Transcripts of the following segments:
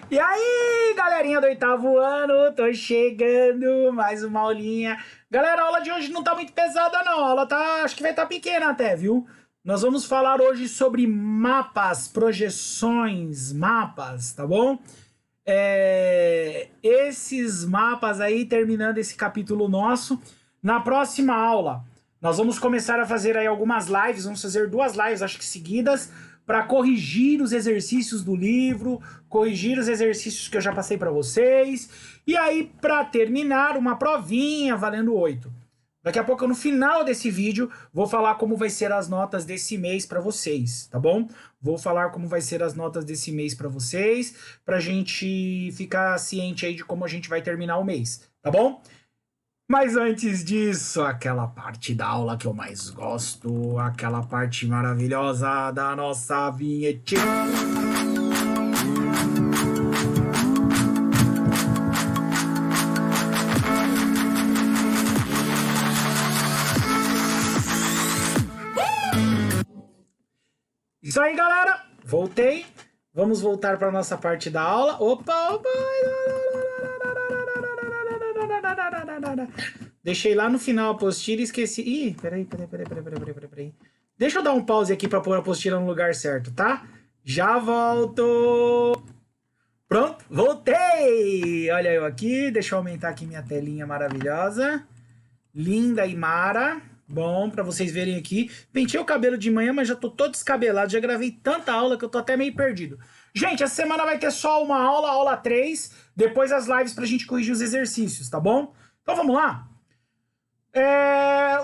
E aí, galerinha do oitavo ano, tô chegando, mais uma aulinha. Galera, a aula de hoje não tá muito pesada não, a aula acho que vai estar pequena até, viu? Nós vamos falar hoje sobre mapas, projeções, mapas, tá bom? Esses mapas aí, terminando esse capítulo nosso, na próxima aula, nós vamos começar a fazer aí algumas lives, vamos fazer 2 lives, acho que seguidas, para corrigir os exercícios do livro, corrigir os exercícios que eu já passei para vocês, e aí, para terminar, uma provinha valendo 8. Daqui a pouco, no final desse vídeo, vou falar como vai ser as notas desse mês para vocês, tá bom? Vou falar como vai ser as notas desse mês para vocês, pra gente ficar ciente aí de como a gente vai terminar o mês, tá bom? Mas antes disso, aquela parte da aula que eu mais gosto, aquela parte maravilhosa da nossa vinhetinha. Isso aí, galera. Voltei. Vamos voltar para nossa parte da aula. Opa. Deixei lá no final a apostila e esqueci. Ih, peraí. Deixa eu dar um pause aqui para pôr a apostila no lugar certo, tá? Já volto. Pronto, voltei. Olha eu aqui. Deixa eu aumentar aqui minha telinha maravilhosa. Linda e mara. Bom, pra vocês verem aqui. Pentei o cabelo de manhã, mas já tô todo descabelado. Já gravei tanta aula que eu tô até meio perdido. Gente, essa semana vai ter só uma aula, aula 3. Depois as lives pra gente corrigir os exercícios, tá bom? Então vamos lá?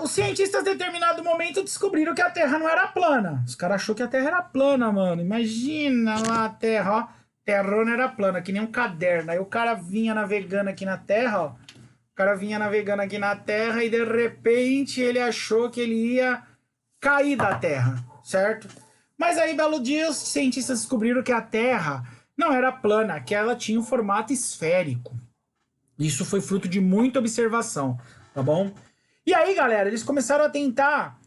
Os cientistas, em determinado momento, descobriram que a Terra não era plana. Os caras acharam que a Terra era plana, mano. Imagina lá a Terra, ó. Terrona era plana, que nem um caderno. Aí o cara vinha navegando aqui na Terra, ó. O cara vinha navegando aqui na Terra e de repente ele achou que ele ia cair da Terra, certo? Mas aí, belo dia, os cientistas descobriram que a Terra não era plana, que ela tinha um formato esférico. Isso foi fruto de muita observação, tá bom? E aí, galera, eles começaram a tentar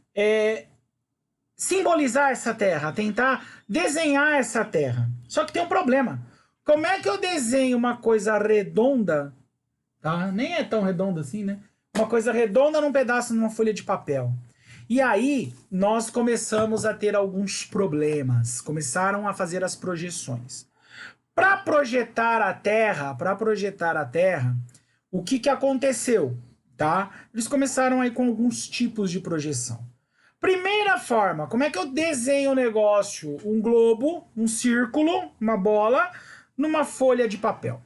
simbolizar essa Terra, tentar desenhar essa Terra. Só que tem um problema. Como é que eu desenho uma coisa redonda? Tá? Nem é tão redonda assim, né? Uma coisa redonda num pedaço numa folha de papel. E aí, nós começamos a ter alguns problemas. Começaram a fazer as projeções. Para projetar a Terra, o que aconteceu? Tá? Eles começaram aí com alguns tipos de projeção. Primeira forma, como é que eu desenho o negócio? Um globo, um círculo, uma bola, numa folha de papel.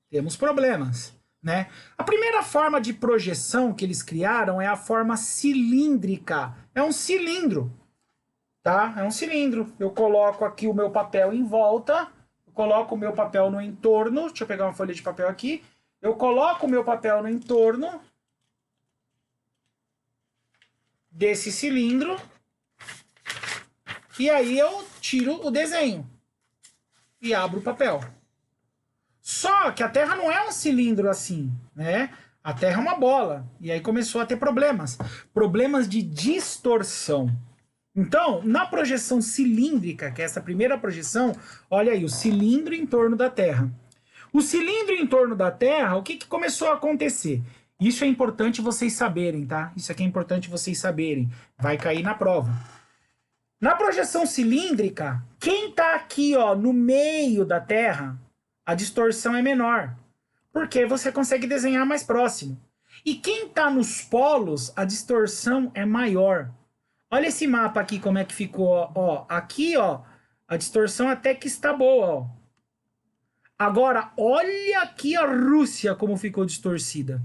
Temos problemas, né? A primeira forma de projeção que eles criaram é a forma cilíndrica. É um cilindro, tá? É um cilindro. Eu coloco aqui o meu papel em volta, eu coloco o meu papel no entorno. Deixa eu pegar uma folha de papel aqui. Eu coloco o meu papel no entorno desse cilindro e aí eu tiro o desenho e abro o papel. Só que a Terra não é um cilindro assim, né? A Terra é uma bola. E aí começou a ter problemas. Problemas de distorção. Então, na projeção cilíndrica, que é essa primeira projeção, olha aí, o cilindro em torno da Terra. O cilindro em torno da Terra, o que começou a acontecer? Isso é importante vocês saberem, tá? Isso aqui é importante vocês saberem. Vai cair na prova. Na projeção cilíndrica, quem tá aqui, ó, no meio da Terra, a distorção é menor, porque você consegue desenhar mais próximo. E quem tá nos polos, a distorção é maior. Olha esse mapa aqui, como é que ficou, ó. Aqui, ó, a distorção até que está boa, ó. Agora, olha aqui a Rússia como ficou distorcida.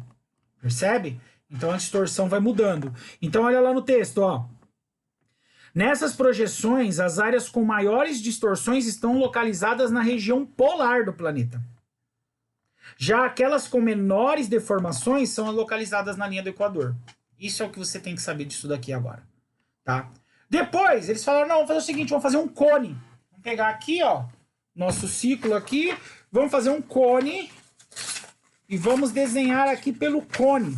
Percebe? Então a distorção vai mudando. Então olha lá no texto, ó. Nessas projeções, as áreas com maiores distorções estão localizadas na região polar do planeta. Já aquelas com menores deformações são localizadas na linha do Equador. Isso é o que você tem que saber disso daqui agora, tá? Depois, eles falaram, não, vamos fazer o seguinte, vamos fazer um cone. Vamos pegar aqui, ó, nosso ciclo aqui, vamos fazer um cone e vamos desenhar aqui pelo cone.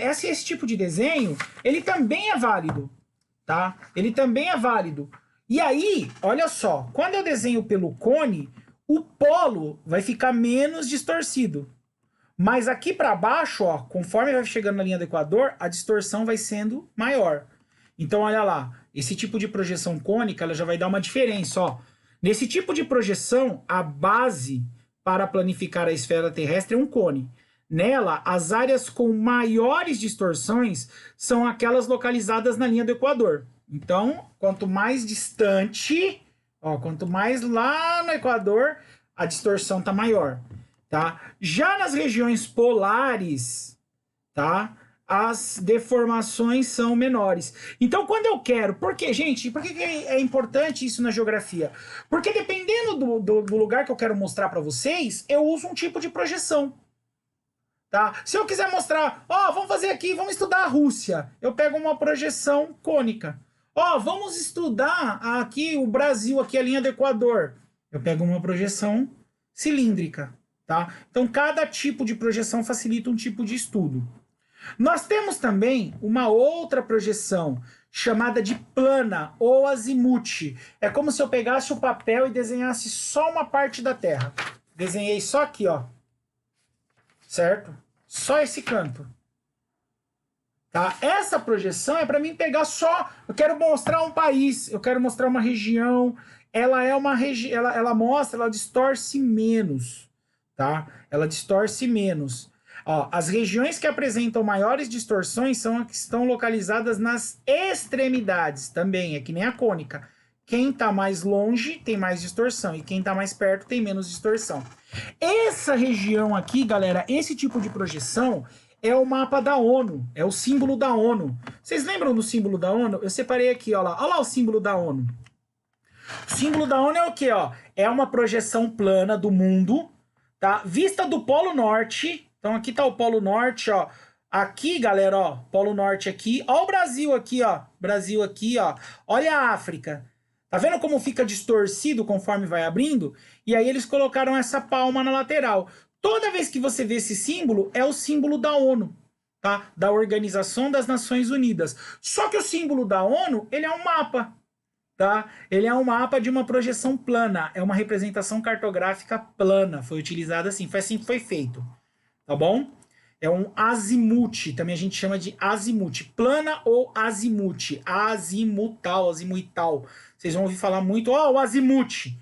Esse tipo de desenho, ele também é válido, tá? Ele também é válido. E aí, olha só, quando eu desenho pelo cone, o polo vai ficar menos distorcido. Mas aqui para baixo, ó, conforme vai chegando na linha do Equador, a distorção vai sendo maior. Então, olha lá, esse tipo de projeção cônica, ela já vai dar uma diferença, ó. Nesse tipo de projeção, a base para planificar a esfera terrestre é um cone. Nela, as áreas com maiores distorções são aquelas localizadas na linha do Equador. Então, quanto mais distante, ó, quanto mais lá no Equador, a distorção tá maior, tá? Já nas regiões polares, tá? As deformações são menores. Então, quando eu quero... Por quê, gente? Por que é importante isso na geografia? Porque dependendo do lugar que eu quero mostrar para vocês, eu uso um tipo de projeção. Tá? Se eu quiser mostrar, ó, vamos fazer aqui, vamos estudar a Rússia, eu pego uma projeção cônica. Ó, vamos estudar aqui o Brasil, aqui a linha do Equador, eu pego uma projeção cilíndrica, tá? Então cada tipo de projeção facilita um tipo de estudo. Nós temos também uma outra projeção chamada de plana ou azimuth. É como se eu pegasse o papel e desenhasse só uma parte da Terra. Desenhei só aqui, ó. Certo? Só esse canto. Tá? Essa projeção é para mim pegar só... Eu quero mostrar um país, eu quero mostrar uma região. Ela é uma região... Ela mostra, ela distorce menos. Tá? Ela distorce menos. Ó, as regiões que apresentam maiores distorções são as que estão localizadas nas extremidades também, é que nem a cônica. Quem está mais longe tem mais distorção e quem está mais perto tem menos distorção. Essa região aqui, galera, esse tipo de projeção é o mapa da ONU, é o símbolo da ONU. Vocês lembram do símbolo da ONU? Eu separei aqui, ó lá. Olha lá o símbolo da ONU. O símbolo da ONU é o quê, ó? É uma projeção plana do mundo, tá? Vista do Polo Norte. Então aqui tá o Polo Norte, ó. Aqui, galera, ó, Polo Norte aqui. Ó o Brasil aqui, ó. Brasil aqui, ó. Olha a África. Tá vendo como fica distorcido conforme vai abrindo? E aí eles colocaram essa palma na lateral. Toda vez que você vê esse símbolo, é o símbolo da ONU, tá? Da Organização das Nações Unidas. Só que o símbolo da ONU, ele é um mapa, tá? Ele é um mapa de uma projeção plana. É uma representação cartográfica plana. Foi utilizada assim, foi assim que foi feito. Tá bom? É um azimuth, também a gente chama de azimuth. Plana ou azimuth. Azimutal, azimuital. Vocês vão ouvir falar muito, ó, o azimuth,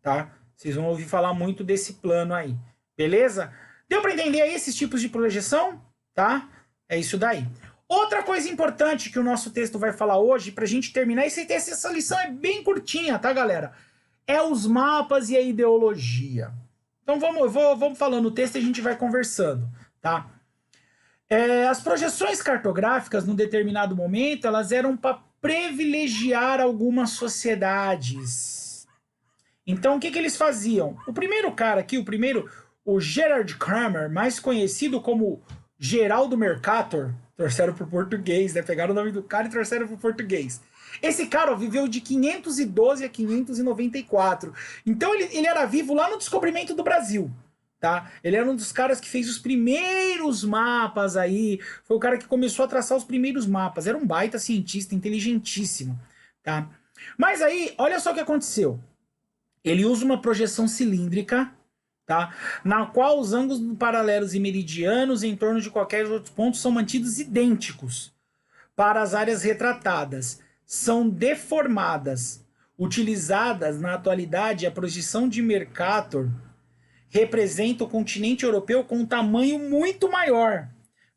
tá? Vocês vão ouvir falar muito desse plano aí. Beleza? Deu para entender aí esses tipos de projeção? Tá? É isso daí. Outra coisa importante que o nosso texto vai falar hoje, pra gente terminar, essa lição é bem curtinha, tá, galera? É os mapas e a ideologia. Então vamos falando o texto e a gente vai conversando, tá? As projeções cartográficas, num determinado momento, elas eram para privilegiar algumas sociedades. Então, o que eles faziam? O primeiro cara aqui, o Gerard Kramer, mais conhecido como Geraldo Mercator, trouxeram para o português, né? Pegaram o nome do cara e trouxeram para o português. Esse cara, ó, viveu de 512 a 594. Então ele era vivo lá no descobrimento do Brasil, tá? Ele era um dos caras que fez os primeiros mapas aí. Foi o cara que começou a traçar os primeiros mapas. Era um baita cientista, inteligentíssimo, tá? Mas aí, olha só o que aconteceu. Ele usa uma projeção cilíndrica, tá? Na qual os ângulos paralelos e meridianos em torno de qualquer outro ponto são mantidos idênticos para as áreas retratadas. São deformadas. Utilizadas na atualidade, a projeção de Mercator representa o continente europeu com um tamanho muito maior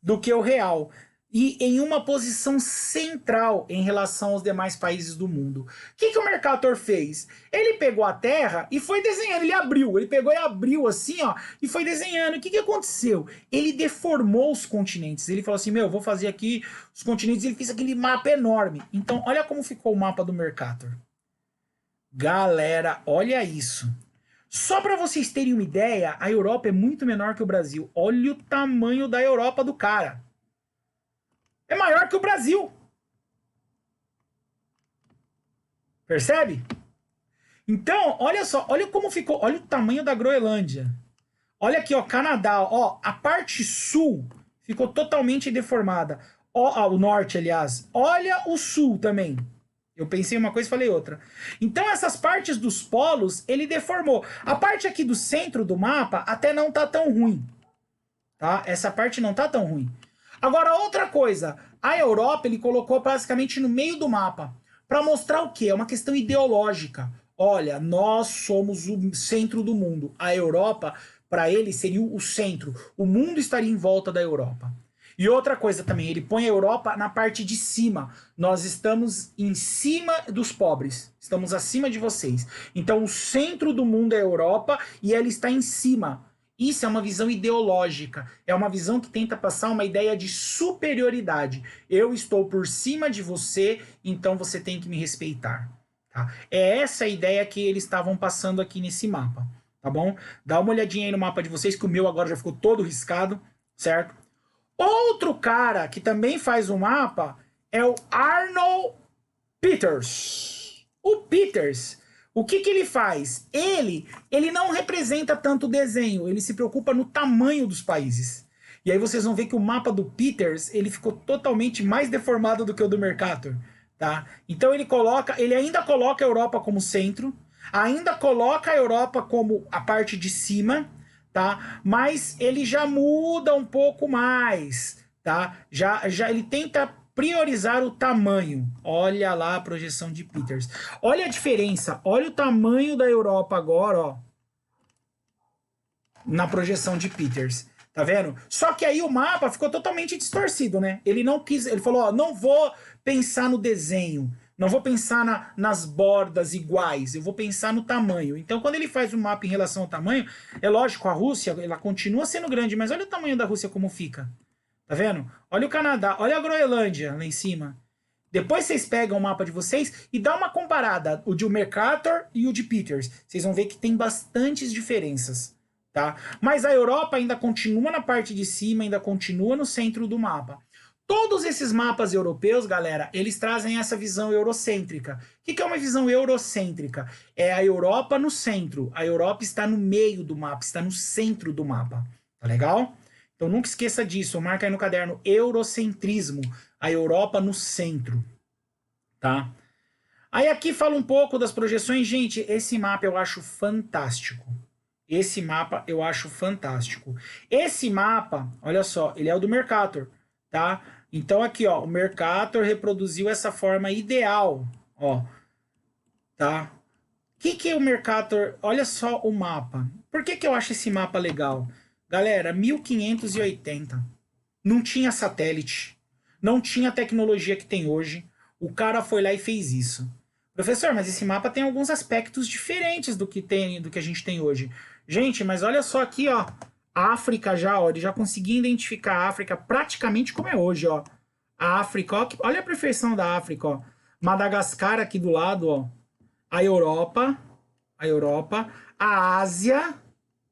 do que o real e em uma posição central em relação aos demais países do mundo. O que o Mercator fez? Ele pegou a Terra e foi desenhando, ele pegou e abriu assim, ó, e foi desenhando. O que aconteceu? Ele deformou os continentes. Ele falou assim, vou fazer aqui os continentes, ele fez aquele mapa enorme. Então, olha como ficou o mapa do Mercator. Galera, olha isso. Só para vocês terem uma ideia, a Europa é muito menor que o Brasil. Olha o tamanho da Europa do cara. É maior que o Brasil. Percebe? Então, olha só, olha como ficou, olha o tamanho da Groenlândia. Olha aqui, ó, Canadá, ó, a parte sul ficou totalmente deformada. Ó, o norte, aliás. Olha o sul também. Eu pensei uma coisa e falei outra. Então essas partes dos polos, ele deformou. A parte aqui do centro do mapa até não tá tão ruim. Tá? Essa parte não tá tão ruim. Agora, outra coisa. A Europa, ele colocou basicamente no meio do mapa. Para mostrar o quê? É uma questão ideológica. Olha, nós somos o centro do mundo. A Europa, para ele, seria o centro. O mundo estaria em volta da Europa. E outra coisa também, ele põe a Europa na parte de cima. Nós estamos em cima dos pobres. Estamos acima de vocês. Então, o centro do mundo é a Europa e ela está em cima. Isso é uma visão ideológica. É uma visão que tenta passar uma ideia de superioridade. Eu estou por cima de você, então você tem que me respeitar. Tá? É essa a ideia que eles estavam passando aqui nesse mapa. Tá bom? Dá uma olhadinha aí no mapa de vocês, que o meu agora já ficou todo riscado, certo? Outro cara que também faz o mapa é o Arnold Peters. O Peters, o que ele faz? Ele não representa tanto o desenho, ele se preocupa no tamanho dos países. E aí vocês vão ver que o mapa do Peters, ele ficou totalmente mais deformado do que o do Mercator, tá? Então ele ainda coloca a Europa como centro, ainda coloca a Europa como a parte de cima, tá? Mas ele já muda um pouco mais, tá? Já ele tenta priorizar o tamanho. Olha lá a projeção de Peters. Olha a diferença. Olha o tamanho da Europa agora, ó. Na projeção de Peters. Tá vendo? Só que aí o mapa ficou totalmente distorcido, né? Ele não quis, ele falou, ó, não vou pensar no desenho. Não vou pensar nas bordas iguais, eu vou pensar no tamanho. Então, quando ele faz um mapa em relação ao tamanho, é lógico, a Rússia, ela continua sendo grande, mas olha o tamanho da Rússia como fica. Tá vendo? Olha o Canadá, olha a Groenlândia lá em cima. Depois vocês pegam o mapa de vocês e dá uma comparada, o de Mercator e o de Peters. Vocês vão ver que tem bastantes diferenças, tá? Mas a Europa ainda continua na parte de cima, ainda continua no centro do mapa. Todos esses mapas europeus, galera, eles trazem essa visão eurocêntrica. O que é uma visão eurocêntrica? É a Europa no centro. A Europa está no meio do mapa, está no centro do mapa. Tá legal? Então nunca esqueça disso. Marca aí no caderno, eurocentrismo. A Europa no centro. Tá? Aí aqui fala um pouco das projeções. Gente, esse mapa eu acho fantástico. Esse mapa eu acho fantástico. Esse mapa, olha só, ele é o do Mercator, tá? Então aqui, ó, o Mercator reproduziu essa forma ideal, ó, tá? O que é o Mercator? Olha só o mapa. Por que eu acho esse mapa legal? Galera, 1580. Não tinha satélite, não tinha a tecnologia que tem hoje. O cara foi lá e fez isso. Professor, mas esse mapa tem alguns aspectos diferentes do que a gente tem hoje. Gente, mas olha só aqui, ó. A África já, ó, ele já conseguiu identificar a África praticamente como é hoje, ó. A África, ó, olha a perfeição da África, ó. Madagascar aqui do lado, ó. A Europa, a Ásia,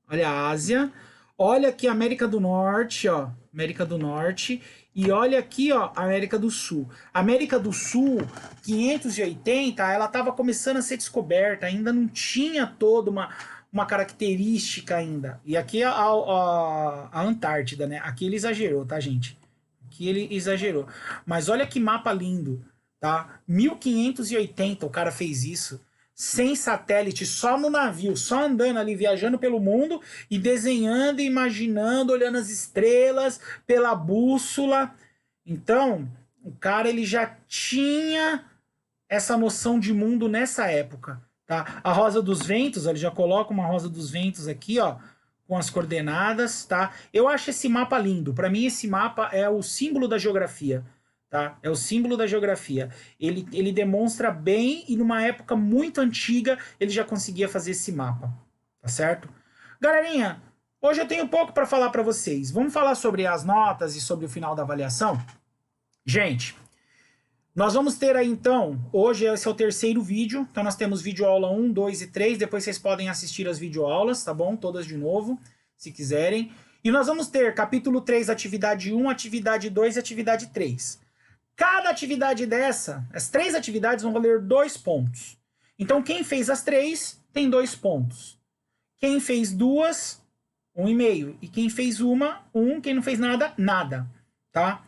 olha a Ásia. Olha aqui a América do Norte, ó. América do Norte. E olha aqui, ó, América do Sul. América do Sul, 580, ela estava começando a ser descoberta, ainda não tinha toda uma característica ainda. E aqui a Antártida, né? Aqui ele exagerou, tá, gente? Aqui ele exagerou. Mas olha que mapa lindo, tá? 1580 o cara fez isso. Sem satélite, só no navio, só andando ali, viajando pelo mundo e desenhando, imaginando, olhando as estrelas pela bússola. Então, o cara ele já tinha essa noção de mundo nessa época, tá? A Rosa dos Ventos, ele já coloca uma Rosa dos Ventos aqui, ó, com as coordenadas, tá? Eu acho esse mapa lindo. Para mim, esse mapa é o símbolo da geografia. Tá? É o símbolo da geografia. Ele demonstra bem e numa época muito antiga ele já conseguia fazer esse mapa, tá certo? Galerinha, hoje eu tenho pouco para falar para vocês. Vamos falar sobre as notas e sobre o final da avaliação? Gente, nós vamos ter aí então, hoje esse é o terceiro vídeo, então nós temos vídeo aula 1, 2 e 3, depois vocês podem assistir as videoaulas, tá bom? Todas de novo, se quiserem. E nós vamos ter capítulo 3, atividade 1, atividade 2 e atividade 3. Cada atividade dessa, as 3 atividades vão valer 2 pontos. Então, quem fez as 3 tem 2 pontos. Quem fez 2, 1,5. E quem fez 1. Quem não fez nada, nada. Tá?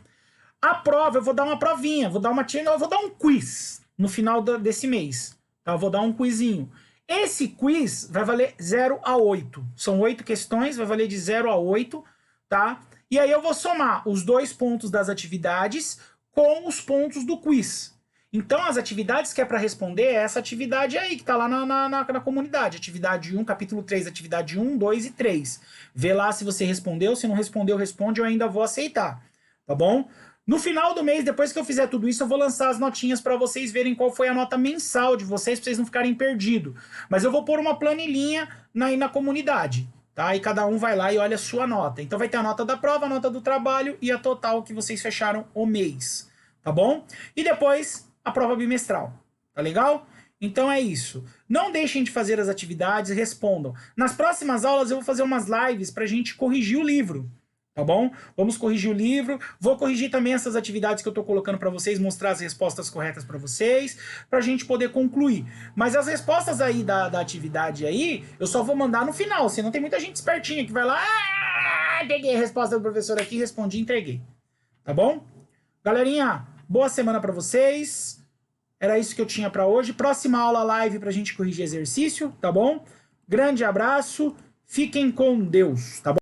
A prova, eu vou dar uma provinha, eu vou dar um quiz. no final desse mês. Tá? Eu vou dar um quizinho. Esse quiz vai valer 0 a 8. São 8 questões, vai valer de 0 a 8, tá? E aí eu vou somar os 2 pontos das atividades com os pontos do quiz. Então, as atividades que é para responder é essa atividade aí, que tá lá na comunidade. Atividade 1, capítulo 3, atividade 1, 2 e 3. Vê lá se você respondeu, se não respondeu, responde, eu ainda vou aceitar, tá bom? No final do mês, depois que eu fizer tudo isso, eu vou lançar as notinhas para vocês verem qual foi a nota mensal de vocês, para vocês não ficarem perdidos. Mas eu vou pôr uma planilhinha aí na comunidade, tá? E cada um vai lá e olha a sua nota. Então vai ter a nota da prova, a nota do trabalho e a total que vocês fecharam o mês, tá bom? E depois a prova bimestral, tá legal? Então é isso. Não deixem de fazer as atividades, respondam. Nas próximas aulas eu vou fazer umas lives pra gente corrigir o livro. Tá bom? Vamos corrigir o livro. Vou corrigir também essas atividades que eu tô colocando para vocês, mostrar as respostas corretas para vocês, pra gente poder concluir. Mas as respostas aí da atividade aí, eu só vou mandar no final, senão tem muita gente espertinha que vai lá, peguei a resposta do professor aqui, respondi e entreguei. Tá bom? Galerinha, boa semana para vocês. Era isso que eu tinha para hoje. Próxima aula live pra gente corrigir exercício, tá bom? Grande abraço. Fiquem com Deus, tá bom?